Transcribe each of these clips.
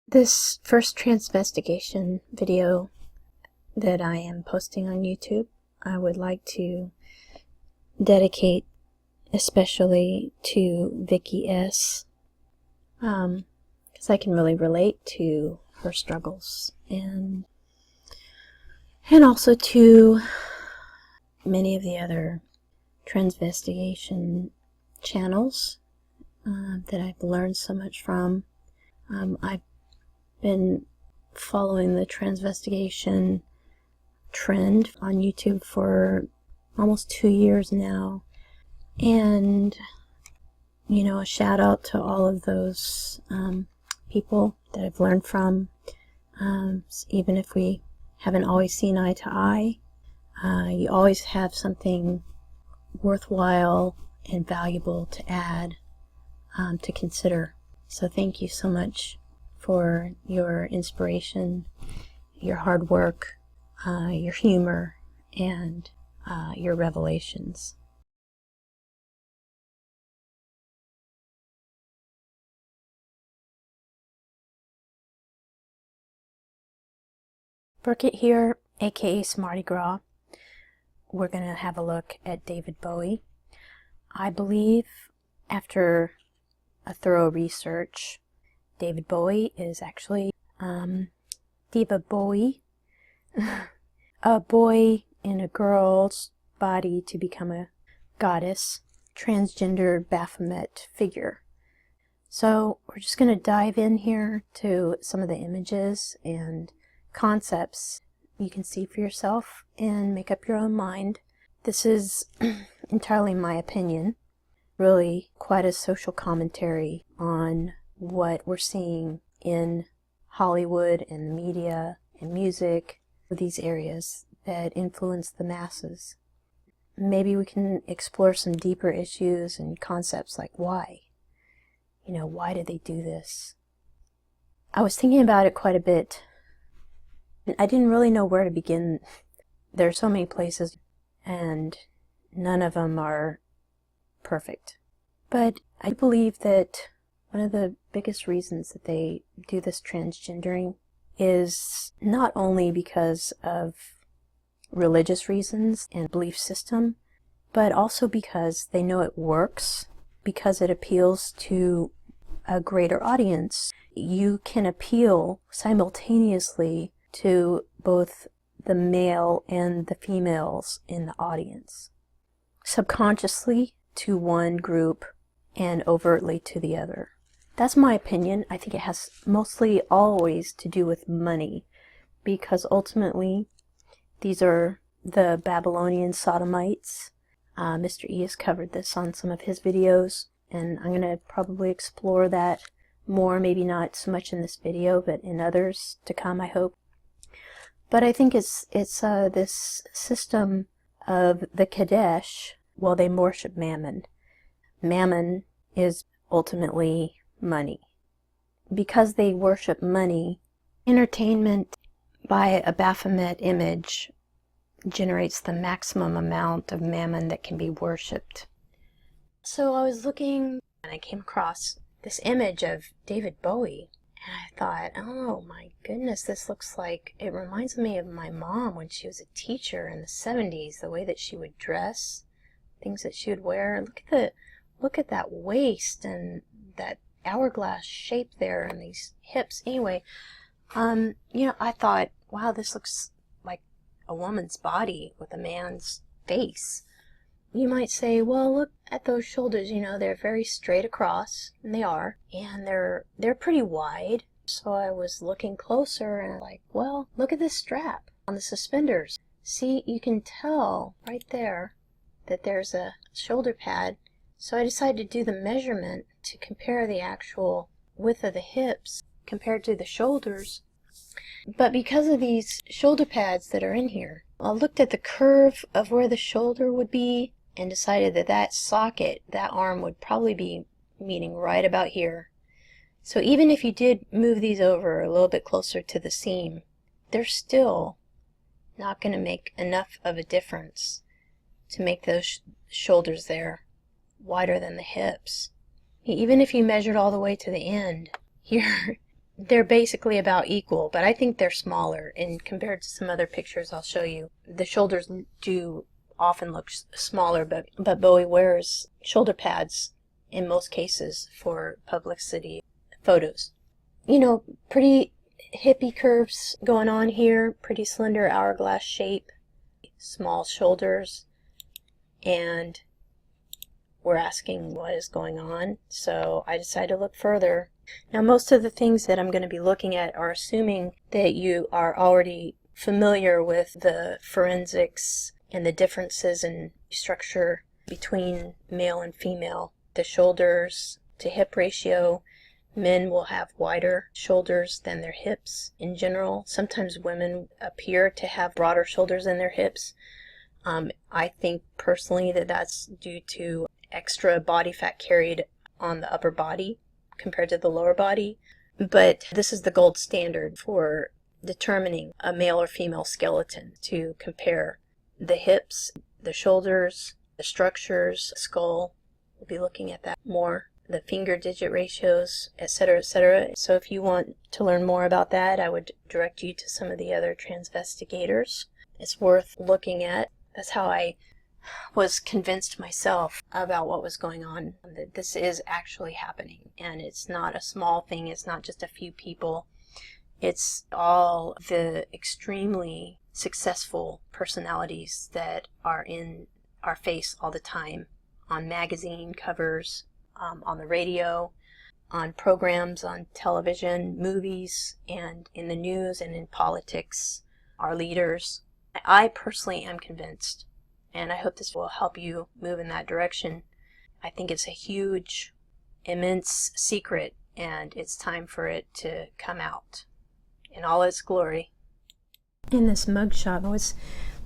This first Tranzvestigation video that I am posting on YouTube, I would like to dedicate especially to Vicky S. Because I can really relate to her struggles and also to many of the other Tranzvestigation channels that I've learned so much from. I've been following the Tranzvestigation trend on YouTube for almost 2 years now, and a shout out to all of those people that I've learned from, even if we haven't always seen eye to eye. You always have something worthwhile and valuable to add, to consider. So thank you so much for your inspiration, your hard work, your humor, and your revelations. Burkett here, aka Smarty Gras. We're going to have a look at David Bowie. I believe, after a thorough research, David Bowie is actually Diva Bowie, a boy in a girl's body to become a goddess, transgender Baphomet figure. So we're just going to dive in here to some of the images and concepts you can see for yourself and make up your own mind. This is entirely my opinion, really quite a social commentary on what we're seeing in Hollywood and the media and music, these areas that influence the masses. Maybe we can explore some deeper issues and concepts like why. Why did they do this? I was thinking about it quite a bit. I didn't really know where to begin. There are so many places, and none of them are perfect. But I believe that one of the biggest reasons that they do this transgendering is not only because of religious reasons and belief system, but also because they know it works, because it appeals to a greater audience. You can appeal simultaneously to both the male and the females in the audience, subconsciously to one group and overtly to the other. That's my opinion. I think it has mostly always to do with money, because ultimately these are the Babylonian sodomites. Mr. E has covered this on some of his videos, and I'm going to probably explore that more, maybe not so much in this video, but in others to come, I hope. But I think it's this system of the Kadesh. Well, they worship Mammon. Mammon is ultimately money. Because they worship money, entertainment by a Baphomet image generates the maximum amount of Mammon that can be worshipped. So I was looking and I came across this image of David Bowie. And I thought, oh my goodness, this looks like, it reminds me of my mom when she was a teacher in the 70s, the way that she would dress, things that she would wear. Look at that waist and that hourglass shape there and these hips. Anyway, I thought, wow, this looks like a woman's body with a man's face. You might say, well, look at those shoulders, they're very straight across, and they are, and they're pretty wide. So I was looking closer and like, well, look at this strap on the suspenders. See, you can tell right there that there's a shoulder pad. So I decided to do the measurement to compare the actual width of the hips compared to the shoulders. But because of these shoulder pads that are in here, I looked at the curve of where the shoulder would be and decided that socket, that arm, would probably be meeting right about here. So even if you did move these over a little bit closer to the seam, they're still not going to make enough of a difference to make those shoulders there wider than the hips. Even if you measured all the way to the end, here they're basically about equal, but I think they're smaller. And compared to some other pictures I'll show you, the shoulders do often look smaller, but Bowie wears shoulder pads in most cases for publicity photos. You know, pretty hippie curves going on here, pretty slender hourglass shape, small shoulders, and we're asking what is going on, so I decided to look further. Now, most of the things that I'm going to be looking at are assuming that you are already familiar with the forensics and the differences in structure between male and female. The shoulders to hip ratio, men will have wider shoulders than their hips in general. Sometimes women appear to have broader shoulders than their hips. I think personally that that's due to extra body fat carried on the upper body compared to the lower body. But this is the gold standard for determining a male or female skeleton, to compare the hips, the shoulders, the structures, the skull. We'll be looking at that more, the finger digit ratios, etc., etc. So if you want to learn more about that, I would direct you to some of the other transvestigators. It's worth looking at. That's how I was convinced myself about what was going on, that this is actually happening. And it's not a small thing, it's not just a few people. It's all the extremely successful personalities that are in our face all the time, on magazine covers, on the radio, on programs, on television, movies, and in the news and in politics, our leaders. I personally am convinced, and I hope this will help you move in that direction. I think it's a huge, immense secret, and it's time for it to come out in all its glory. In this mugshot, I was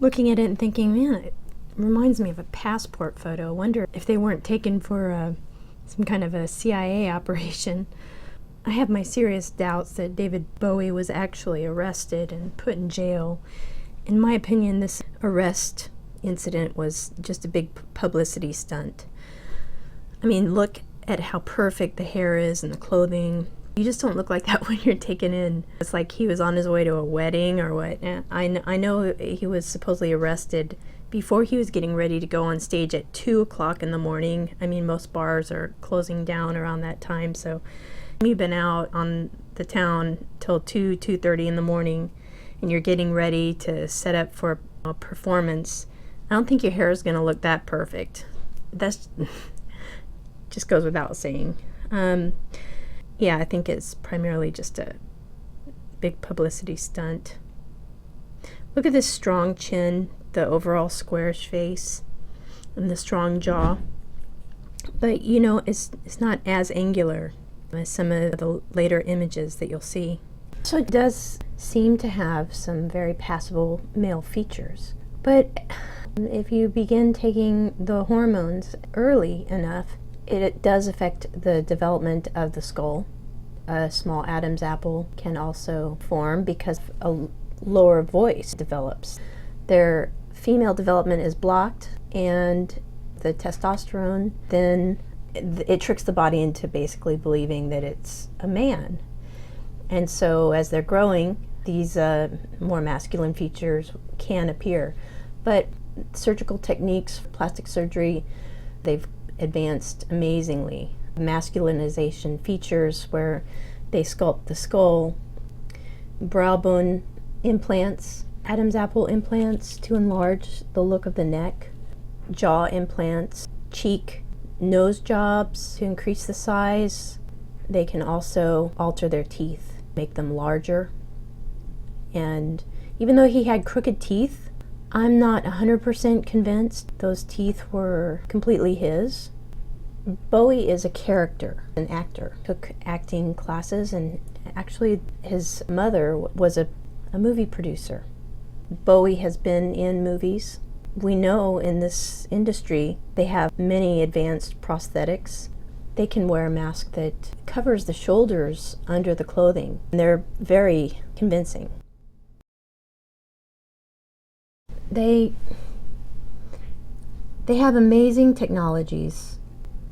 looking at it and thinking, man, it reminds me of a passport photo. I wonder if they weren't taken for some kind of a CIA operation. I have my serious doubts that David Bowie was actually arrested and put in jail. In my opinion, this arrest incident was just a big publicity stunt. I mean, look at how perfect the hair is and the clothing. You just don't look like that when you're taken in. It's like he was on his way to a wedding or what. I know he was supposedly arrested before he was getting ready to go on stage at 2 o'clock in the morning. I mean, most bars are closing down around that time, so you've been out on the town till 2:30 in the morning, and you're getting ready to set up for a performance. I don't think your hair is going to look that perfect. That's just goes without saying. Yeah, I think it's primarily just a big publicity stunt. Look at this strong chin, the overall squarish face, and the strong jaw. But you know, it's not as angular as some of the later images that you'll see. So it does seem to have some very passable male features. But if you begin taking the hormones early enough, it does affect the development of the skull. A small Adam's apple can also form because a lower voice develops. Their female development is blocked, and the testosterone, then it tricks the body into basically believing that it's a man. And so as they're growing, these more masculine features can appear. But surgical techniques, plastic surgery, they've advanced amazingly. Masculinization features where they sculpt the skull, brow bone implants, Adam's apple implants to enlarge the look of the neck, jaw implants, cheek, nose jobs to increase the size. They can also alter their teeth, make them larger. And even though he had crooked teeth, I'm not 100% convinced those teeth were completely his. Bowie is a character, an actor. Took acting classes, and actually his mother was a movie producer. Bowie has been in movies. We know in this industry they have many advanced prosthetics. They can wear a mask that covers the shoulders under the clothing, and they're very convincing. They have amazing technologies.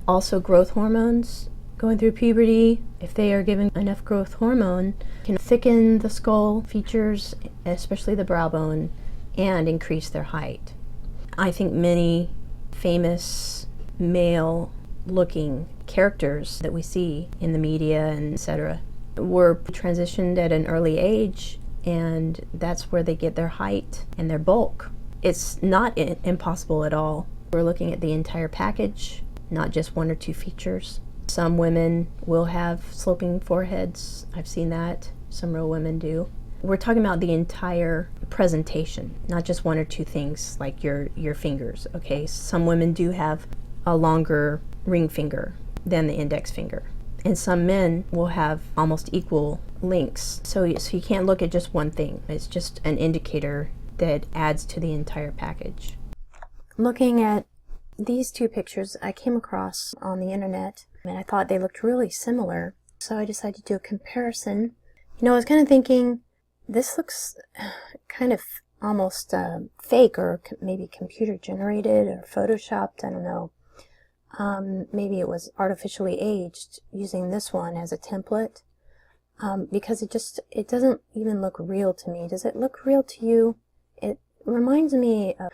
Also, growth hormones going through puberty, if they are given enough growth hormone, can thicken the skull features, especially the brow bone, and increase their height. I think many famous male looking characters that we see in the media and etc. were transitioned at an early age, and that's where they get their height and their bulk. It's not impossible at all. We're looking at the entire package, not just one or two features. Some women will have sloping foreheads. I've seen that. Some real women do. We're talking about the entire presentation, not just one or two things like your fingers, okay? Some women do have a longer ring finger than the index finger. And some men will have almost equal lengths. So you can't look at just one thing. It's just an indicator that adds to the entire package. Looking at these two pictures I came across on the internet, and I thought they looked really similar. So I decided to do a comparison. You know, I was kind of thinking, this looks kind of almost fake, or maybe computer generated or photoshopped, I don't know. Maybe it was artificially aged using this one as a template, because it doesn't even look real to me. Does it look real to you? It reminds me of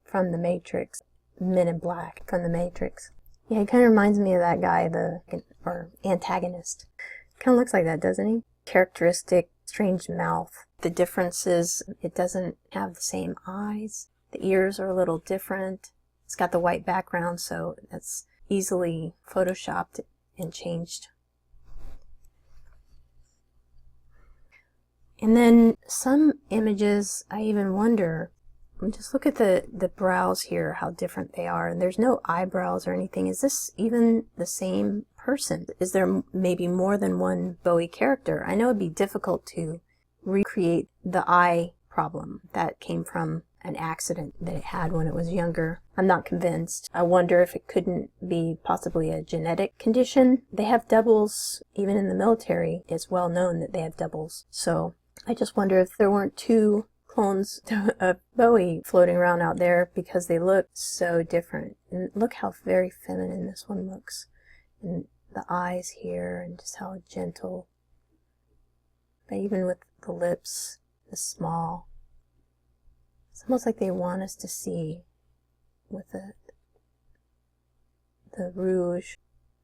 from The Matrix, Men in Black from The Matrix. Yeah, he kind of reminds me of that guy, or antagonist. Kind of looks like that, doesn't he? Characteristic, strange mouth. The difference is it doesn't have the same eyes. The ears are a little different. It's got the white background, so that's easily photoshopped and changed. And then some images, I even wonder, just look at the brows here, how different they are. And there's no eyebrows or anything. Is this even the same person? Is there maybe more than one Bowie character? I know it'd be difficult to recreate the eye problem that came from an accident that it had when it was younger. I'm not convinced. I wonder if it couldn't be possibly a genetic condition. They have doubles, even in the military. It's well known that they have doubles. So I just wonder if there weren't two clones of Bowie floating around out there, because they look so different. And look how very feminine this one looks. And the eyes here, and just how gentle. But even with the lips, the small. It's almost like they want us to see with the rouge.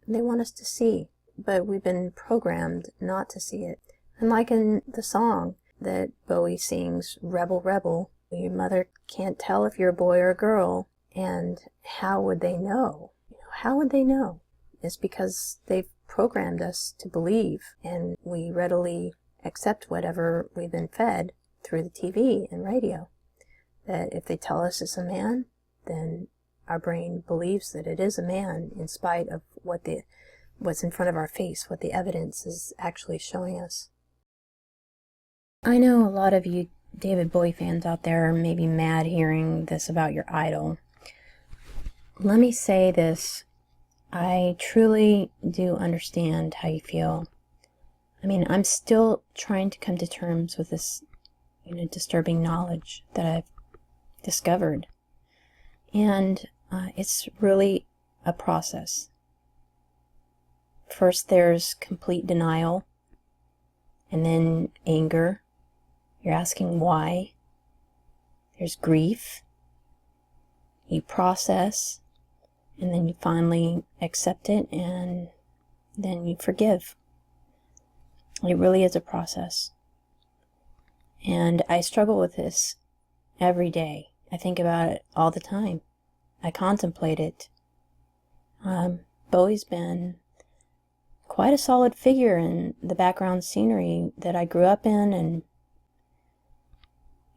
They want us to see, but we've been programmed not to see it. And like in the song that Bowie sings, Rebel, Rebel, your mother can't tell if you're a boy or a girl. And how would they know? How would they know? It's because they've programmed us to believe, and we readily accept whatever we've been fed through the TV and radio. That if they tell us it's a man, then our brain believes that it is a man, in spite of what's in front of our face, what the evidence is actually showing us. I know a lot of you David Bowie fans out there may be mad hearing this about your idol. Let me say this. I truly do understand how you feel. I mean, I'm still trying to come to terms with this, disturbing knowledge that I've discovered. And it's really a process. First there's complete denial, and then anger. You're asking why. There's grief. You process, and then you finally accept it, and then you forgive. It really is a process. And I struggle with this every day. I think about it all the time. I contemplate it. Bowie's been quite a solid figure in the background scenery that I grew up in, and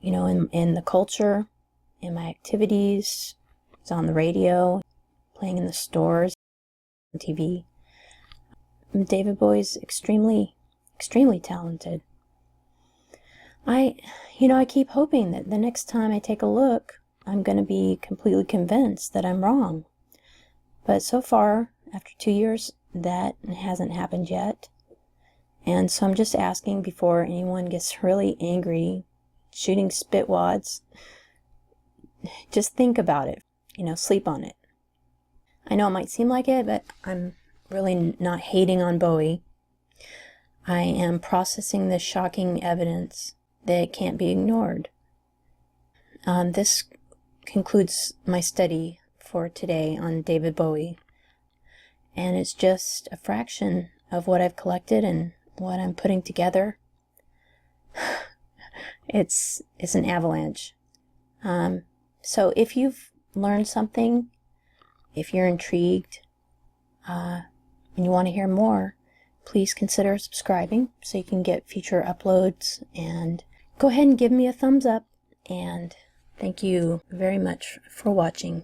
in the culture, in my activities. It's on the radio, playing in the stores, on TV. David Bowie's extremely, extremely talented. I keep hoping that the next time I take a look, I'm going to be completely convinced that I'm wrong. But so far, after 2 years, that hasn't happened yet. And so I'm just asking, before anyone gets really angry, shooting spit wads, just think about it. Sleep on it. I know it might seem like it, but I'm really not hating on Bowie. I am processing the shocking evidence that can't be ignored. This concludes my study for today on David Bowie, and it's just a fraction of what I've collected and what I'm putting together. It's an avalanche. So if you've learned something, if you're intrigued, and you want to hear more, please consider subscribing so you can get future uploads, and go ahead and give me a thumbs up, and thank you very much for watching.